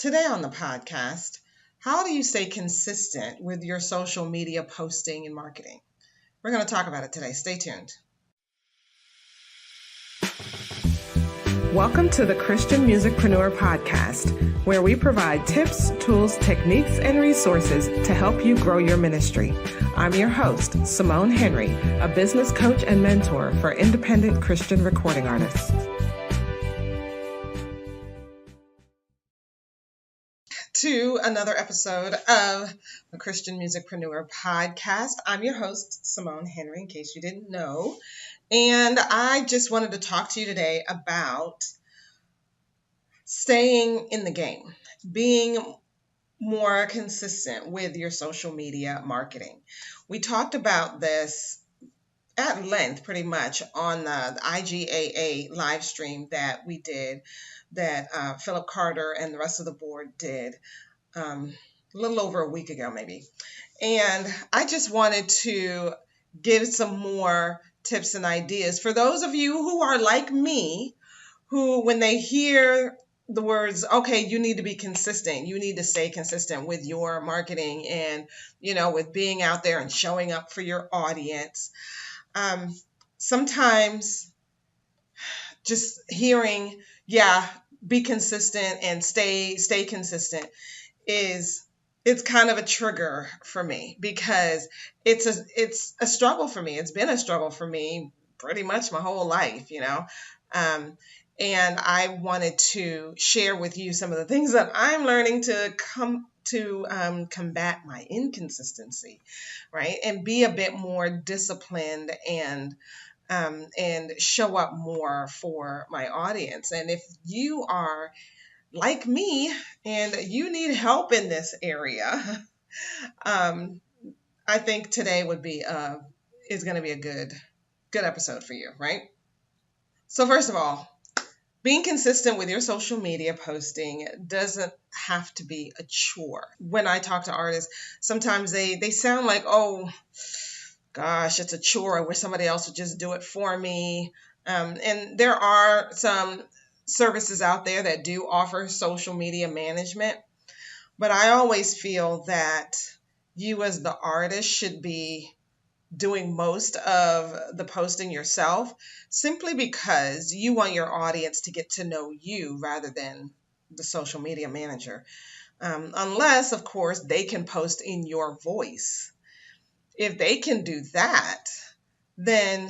Today on the podcast, how do you stay consistent with your social media posting and marketing? We're going to talk about it today. Stay tuned. Welcome to the Christian Musicpreneur podcast, where we provide tips, tools, techniques, and resources to help you grow your ministry. I'm your host, Simone Henry, a business coach and mentor for independent Christian recording artists. To another episode of the Christian Musicpreneur podcast. I'm your host, Simone Henry, in case you didn't know. And I just wanted to talk to you today about staying in the game, being more consistent with your social media marketing. We talked about this at length pretty much on the IGAA live stream that we did, that Philip Carter and the rest of the board did a little over a week ago maybe. And I just wanted to give some more tips and ideas for those of you who are like me, who when they hear the words, okay, you need to be consistent, you need to stay consistent with your marketing and, with being out there and showing up for your audience. Sometimes just hearing, be consistent and stay consistent it's kind of a trigger for me, because it's a struggle for me. It's been a struggle for me pretty much my whole life, and I wanted to share with you some of the things that I'm learning to combat my inconsistency, right? And be a bit more disciplined and show up more for my audience. And if you are like me and you need help in this area, I think today is going to be a good episode for you, right? So first of all, being consistent with your social media posting doesn't have to be a chore. When I talk to artists, sometimes they sound like, oh, gosh, it's a chore. I wish somebody else would just do it for me. And there are some services out there that do offer social media management. But I always feel that you as the artist should be doing most of the posting yourself, simply because you want your audience to get to know you rather than the social media manager. Unless, of course, they can post in your voice. If they can do that, then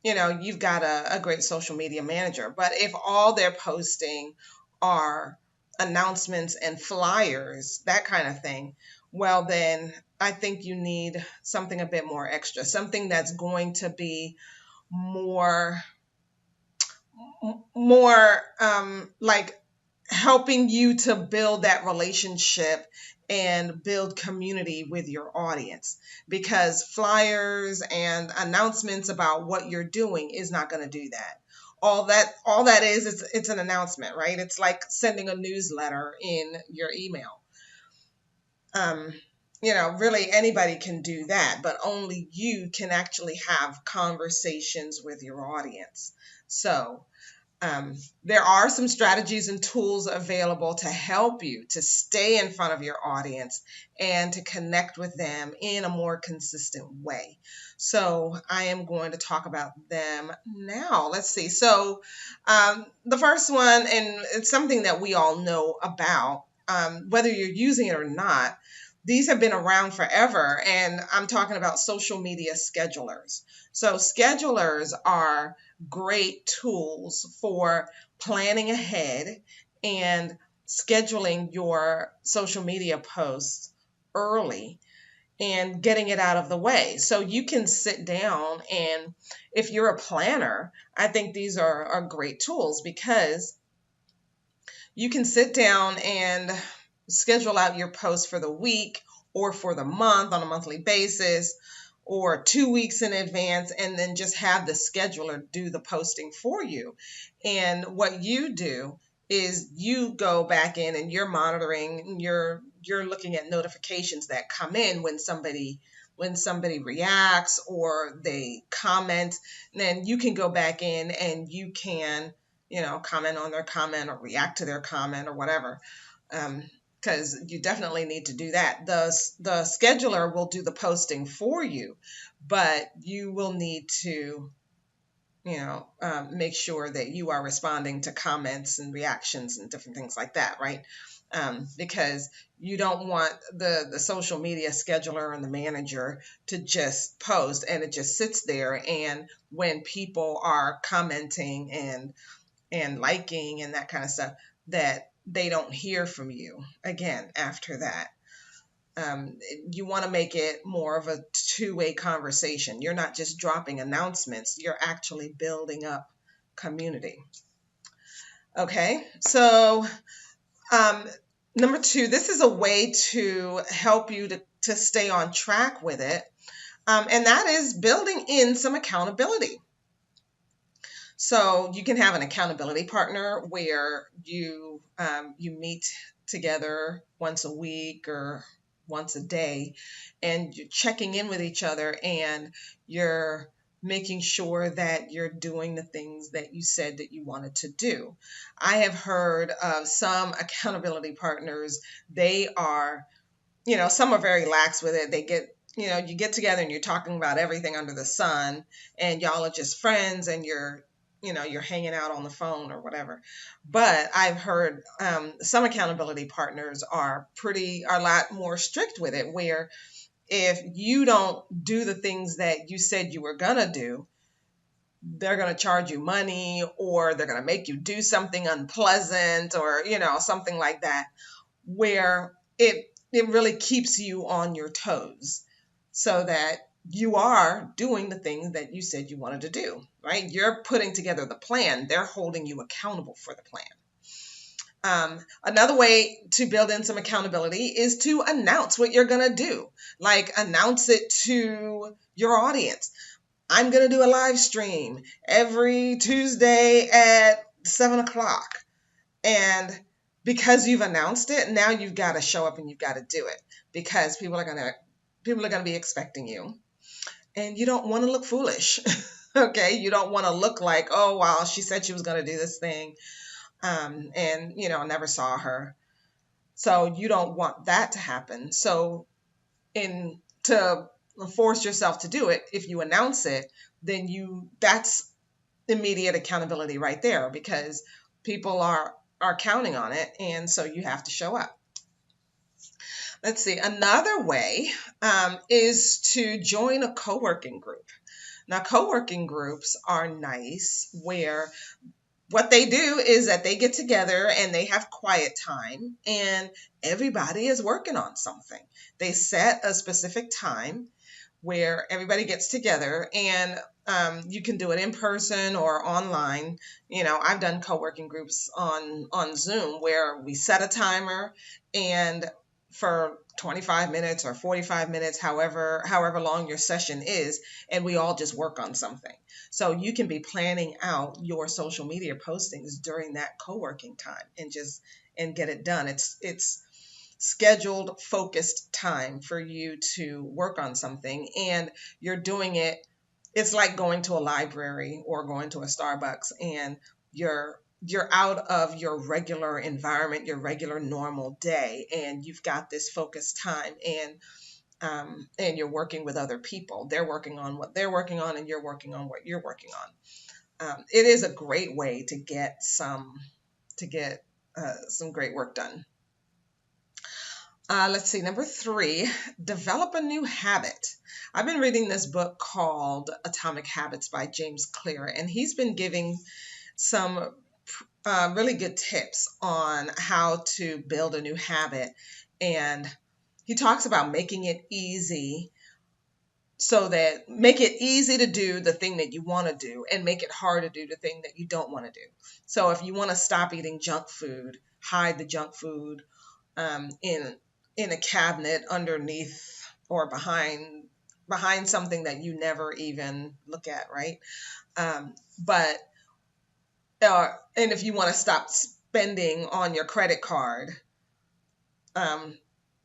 you've got a great social media manager. But if all they're posting are announcements and flyers, that kind of thing, well, then I think you need something a bit more extra, something that's going to be more like helping you to build that relationship and build community with your audience, because flyers and announcements about what you're doing is not going to do that. All that is, it's an announcement, right? It's like sending a newsletter in your email. Really anybody can do that, but only you can actually have conversations with your audience. So there are some strategies and tools available to help you to stay in front of your audience and to connect with them in a more consistent way. So I am going to talk about them now. Let's see. So the first one, and it's something that we all know about, whether you're using it or not, these have been around forever, and I'm talking about social media schedulers. So schedulers are great tools for planning ahead and scheduling your social media posts early and getting it out of the way. So you can sit down, and if you're a planner, I think these are great tools, because you can sit down and schedule out your posts for the week or for the month on a monthly basis, or 2 weeks in advance, and then just have the scheduler do the posting for you. And what you do is you go back in and you're monitoring, you're looking at notifications that come in when somebody reacts or they comment. Then you can go back in and you can comment on their comment or react to their comment or whatever. Because you definitely need to do that. The scheduler will do the posting for you, but you will need to make sure that you are responding to comments and reactions and different things like that, right? Because you don't want the social media scheduler and the manager to just post and it just sits there, and when people are commenting and liking and that kind of stuff, that they don't hear from you again after that. You want to make it more of a two-way conversation. You're not just dropping announcements, you're actually building up community. Okay, so number 2, this is a way to help you to stay on track with it, and that is building in some accountability. So you can have an accountability partner where you meet together once a week or once a day, and you're checking in with each other, and you're making sure that you're doing the things that you said that you wanted to do. I have heard of some accountability partners, they are, some are very lax with it. They get, you get together and you're talking about everything under the sun, and y'all are just friends, and you're hanging out on the phone or whatever. But I've heard some accountability partners are a lot more strict with it, where if you don't do the things that you said you were gonna do, they're gonna charge you money, or they're gonna make you do something unpleasant, or something like that, where it really keeps you on your toes, so that you are doing the things that you said you wanted to do, right? You're putting together the plan. They're holding you accountable for the plan. Another way to build in some accountability is to announce what you're going to do. Like, announce it to your audience. I'm going to do a live stream every Tuesday at 7 o'clock. And because you've announced it, now you've got to show up and you've got to do it, because people are going to be expecting you. And you don't want to look foolish, okay? You don't want to look like, oh, wow, she said she was going to do this thing, and, I never saw her. So you don't want that to happen. So to force yourself to do it, if you announce it, then that's immediate accountability right there, because people are counting on it, and so you have to show up. Let's see, another way is to join a co-working group. Now, co-working groups are nice, where what they do is that they get together and they have quiet time, and everybody is working on something. They set a specific time where everybody gets together, and you can do it in person or online. I've done co-working groups on Zoom, where we set a timer, and for 25 minutes or 45 minutes, however long your session is, and we all just work on something. So you can be planning out your social media postings during that co-working time and get it done. It's scheduled, focused time for you to work on something, and you're doing it. It's like going to a library or going to a Starbucks, and you're out of your regular environment, your regular normal day, and you've got this focused time, and you're working with other people. They're working on what they're working on, and you're working on what you're working on. It is a great way to get some great work done. Let's see, number 3, develop a new habit. I've been reading this book called Atomic Habits by James Clear, and he's been giving some really good tips on how to build a new habit. And he talks about making it easy, make it easy to do the thing that you want to do, and make it hard to do the thing that you don't want to do. So if you want to stop eating junk food, hide the junk food in a cabinet underneath or behind something that you never even look at, right? And if you want to stop spending on your credit card,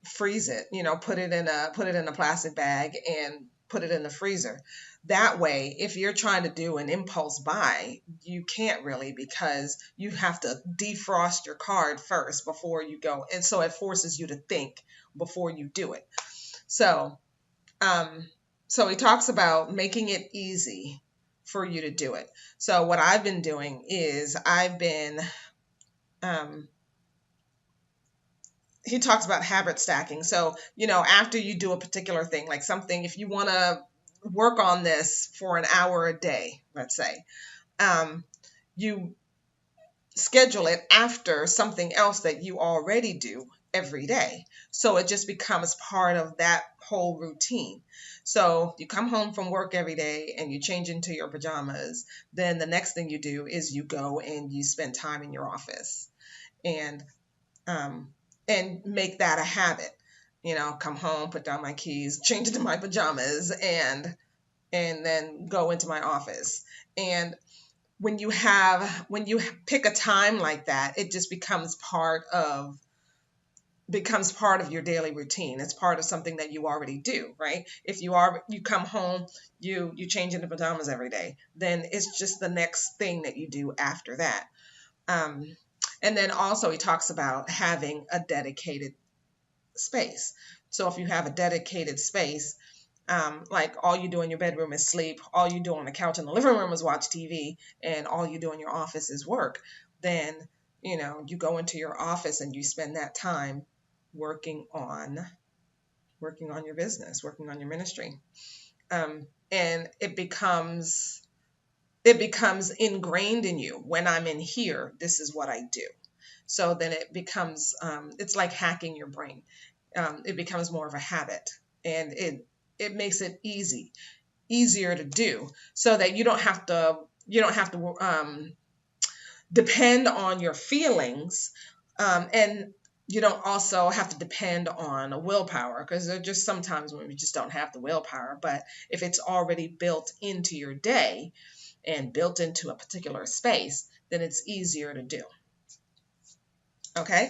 freeze it, put it in a plastic bag and put it in the freezer. That way, if you're trying to do an impulse buy, you can't really, because you have to defrost your card first before you go. And so it forces you to think before you do it. So, so he talks about making it easy for you to do it. So what I've been doing is he talks about habit stacking. So, after you do a particular thing, like something, if you want to work on this for an hour a day, let's say, you schedule it after something else that you already do every day. So it just becomes part of that whole routine. So you come home from work every day and you change into your pajamas. Then the next thing you do is you go and you spend time in your office and make that a habit. Come home, put down my keys, change into my pajamas, and then go into my office. And when you pick a time like that, it just becomes part of your daily routine. It's part of something that you already do, right? If you come home, you change into pajamas every day, then it's just the next thing that you do after that. And then also he talks about having a dedicated space. So if you have a dedicated space, like all you do in your bedroom is sleep, all you do on the couch in the living room is watch TV, and all you do in your office is work, then, you go into your office and you spend that time working on your business, working on your ministry. And it becomes ingrained in you. When I'm in here, this is what I do. So then it becomes, it's like hacking your brain. It becomes more of a habit, and it makes it easier to do, so that you don't have to depend on your feelings, and you don't also have to depend on willpower, because there are just sometimes when we just don't have the willpower. But if it's already built into your day and built into a particular space, then it's easier to do. Okay.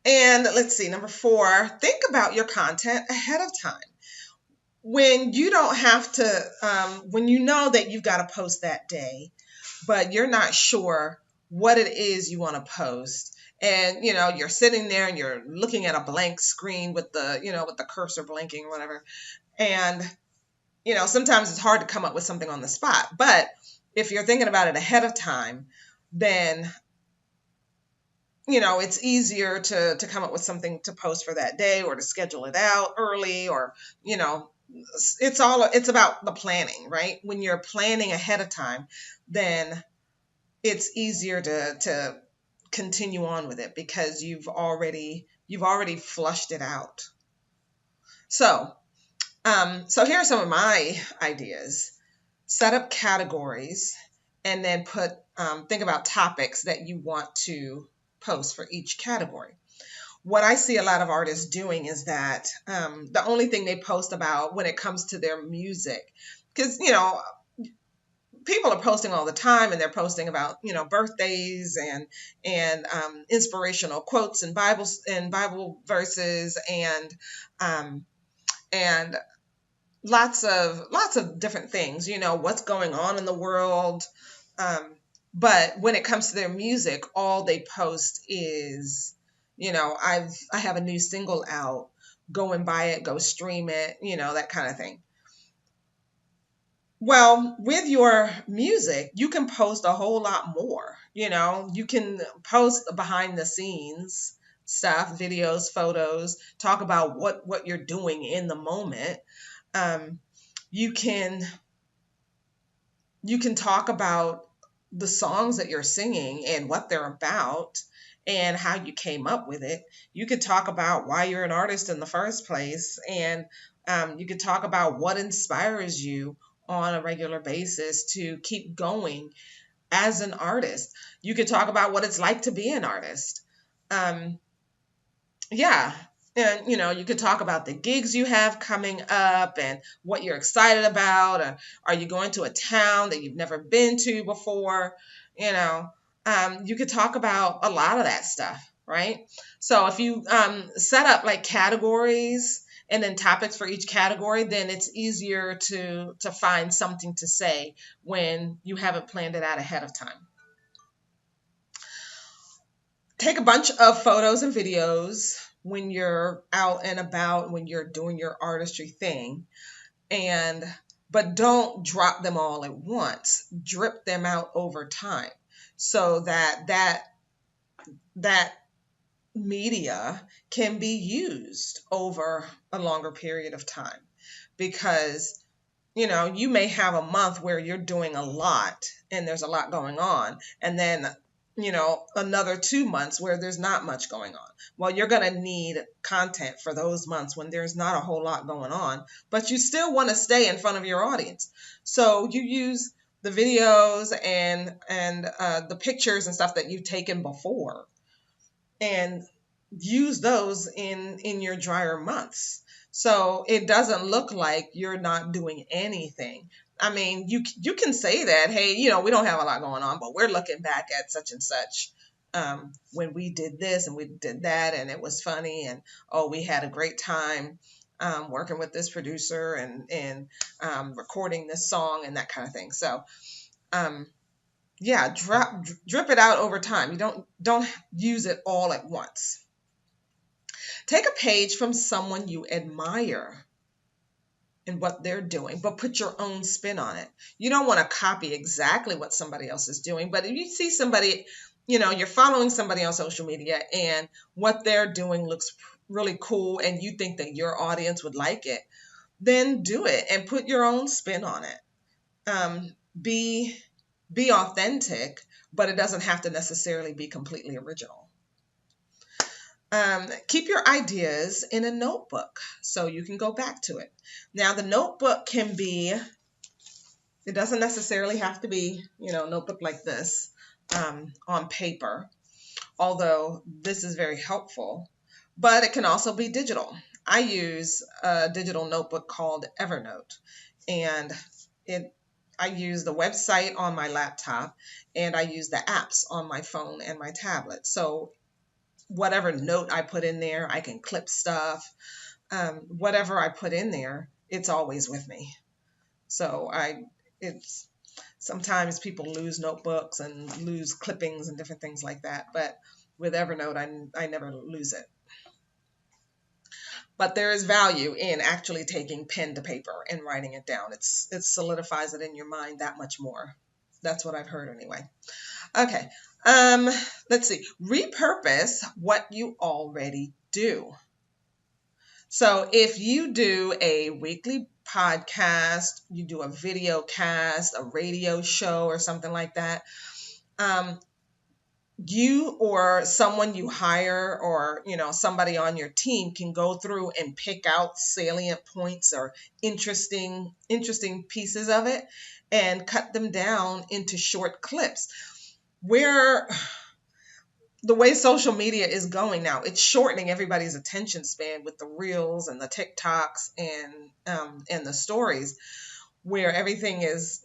And let's see, number 4, think about your content ahead of time. When you don't have to, when you know that you've got to post that day, but you're not sure what it is you want to post, and you're sitting there and you're looking at a blank screen with the cursor blinking or whatever, and sometimes it's hard to come up with something on the spot. But if you're thinking about it ahead of time, then it's easier to come up with something to post for that day, or to schedule it out early, or it's about the planning, right? When you're planning ahead of time, then it's easier to continue on with it, because you've already flushed it out. So here are some of my ideas. Set up categories, and then think about topics that you want to post for each category. What I see a lot of artists doing is that the only thing they post about when it comes to their music, because people are posting all the time, and they're posting about birthdays and inspirational quotes and Bible verses, and lots of different things, what's going on in the world. But when it comes to their music, all they post is, I have a new single out, go and buy it, go stream it, that kind of thing. Well, with your music, you can post a whole lot more. You can post behind the scenes stuff, videos, photos, talk about what you're doing in the moment. You can talk about the songs that you're singing and what they're about and how you came up with it. You could talk about why you're an artist in the first place, and you could talk about what inspires you on a regular basis to keep going as an artist. You could talk about what it's like to be an artist. Yeah. And, you could talk about the gigs you have coming up and what you're excited about. Or are you going to a town that you've never been to before? You could talk about a lot of that stuff, right? So if you set up like categories and then topics for each category, then it's easier to find something to say when you haven't planned it out ahead of time. Take a bunch of photos and videos when you're out and about, when you're doing your artistry thing, but don't drop them all at once. Drip them out over time so that media can be used over a longer period of time. Because you may have a month where you're doing a lot and there's a lot going on, and then another 2 months where there's not much going on. Well, you're going to need content for those months when there's not a whole lot going on, but you still want to stay in front of your audience. So you use the videos and the pictures and stuff that you've taken before, and use those in your drier months. So it doesn't look like you're not doing anything. I mean, you can say that, hey, we don't have a lot going on, but we're looking back at such and such when we did this and we did that, and it was funny, and we had a great time working with this producer and recording this song and that kind of thing. So drip it out over time. You don't use it all at once. Take a page from someone you admire and what they're doing, but put your own spin on it. You don't want to copy exactly what somebody else is doing, but if you see somebody, you're following somebody on social media and what they're doing looks really cool and you think that your audience would like it, then do it and put your own spin on it. Be authentic, but it doesn't have to necessarily be completely original. Keep your ideas in a notebook so you can go back to it. Now, the notebook it doesn't necessarily have to be, notebook like this on paper, although this is very helpful, but it can also be digital. I use a digital notebook called Evernote, and I use the website on my laptop and I use the apps on my phone and my tablet. So whatever note I put in there, I can clip stuff. Whatever I put in there, it's always with me. So sometimes people lose notebooks and lose clippings and different things like that. But with Evernote, I never lose it. But there is value in actually taking pen to paper and writing it down. It solidifies it in your mind that much more. That's what I've heard anyway. Okay. Let's see. Repurpose what you already do. So if you do a weekly podcast, you do a video cast, a radio show or something like that, you or someone you hire or somebody on your team can go through and pick out salient points or interesting pieces of it and cut them down into short clips. Where the way social media is going now, it's shortening everybody's attention span with the reels and the TikToks and the stories, where everything is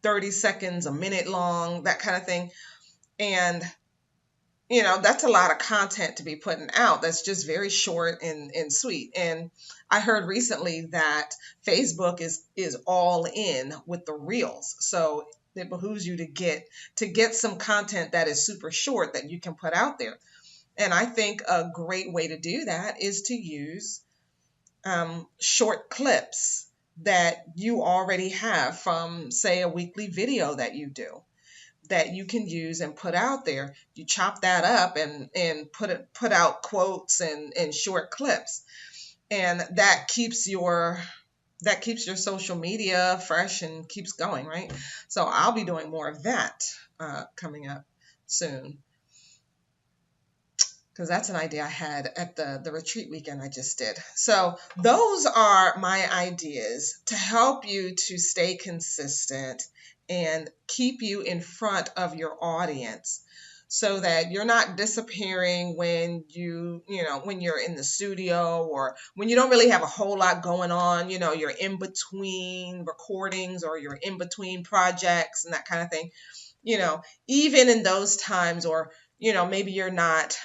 30 seconds, a minute long, that kind of thing. And that's a lot of content to be putting out. That's just very short and sweet. And I heard recently that Facebook is all in with the reels. So it behooves you to get some content that is super short that you can put out there. And I think a great way to do that is to use short clips that you already have from, say, a weekly video that you do, that you can use and put out there. You chop that up and put out quotes and short clips, and that keeps your social media fresh and keeps going, right? So I'll be doing more of that coming up soon, because that's an idea I had at the retreat weekend I just did. So those are my ideas to help you to stay consistent and keep you in front of your audience, so that you're not disappearing when when you're in the studio, or when you don't really have a whole lot going on, you're in between recordings or you're in between projects and that kind of thing. Even in those times, or maybe you're not,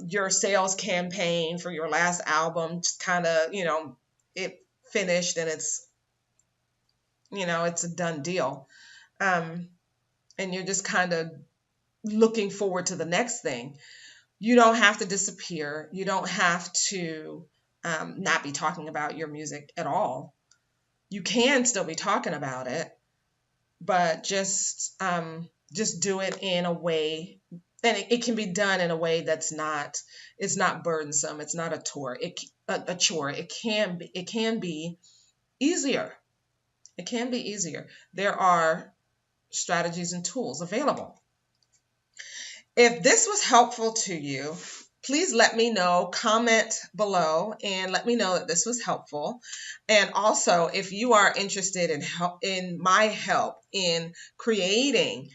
your sales campaign for your last album just kind of, it finished and it's a done deal. And you're just kind of looking forward to the next thing. You don't have to disappear. You don't have to not be talking about your music at all. You can still be talking about it, but just do it in a way, and it can be done in a way it's not burdensome. It's not a chore. It can be easier. It can be easier. There are strategies and tools available. If this was helpful to you, please let me know, comment below, and let me know that this was helpful. And also, if you are interested in my help in creating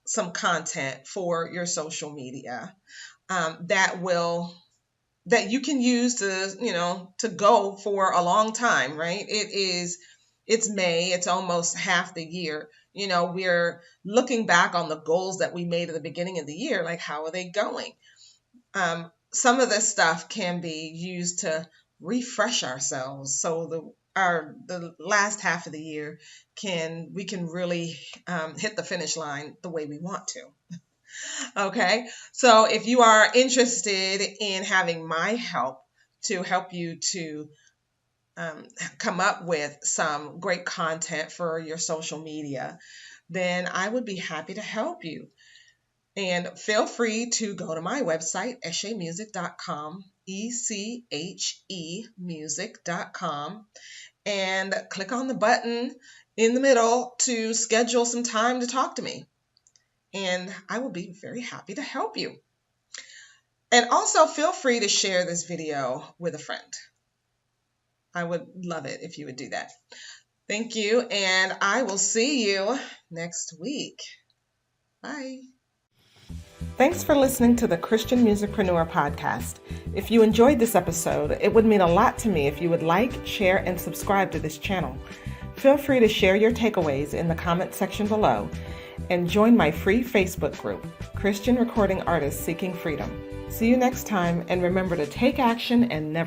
some content for your social media, that you can use to go for a long time, right? It's May, it's almost half the year. We're looking back on the goals that we made at the beginning of the year, like how are they going? Some of this stuff can be used to refresh ourselves, so the last half of the year we can really hit the finish line the way we want to. Okay, so if you are interested in having my help to help you to come up with some great content for your social media, then I would be happy to help you. And feel free to go to my website, echemusic.com, ECHEmusic.com, and click on the button in the middle to schedule some time to talk to me. And I will be very happy to help you. And also feel free to share this video with a friend. I would love it if you would do that. Thank you, and I will see you next week. Bye. Thanks for listening to the Christian Musicpreneur podcast. If you enjoyed this episode, it would mean a lot to me if you would like, share, and subscribe to this channel. Feel free to share your takeaways in the comment section below and join my free Facebook group, Christian Recording Artists Seeking Freedom. See you next time, and remember to take action and never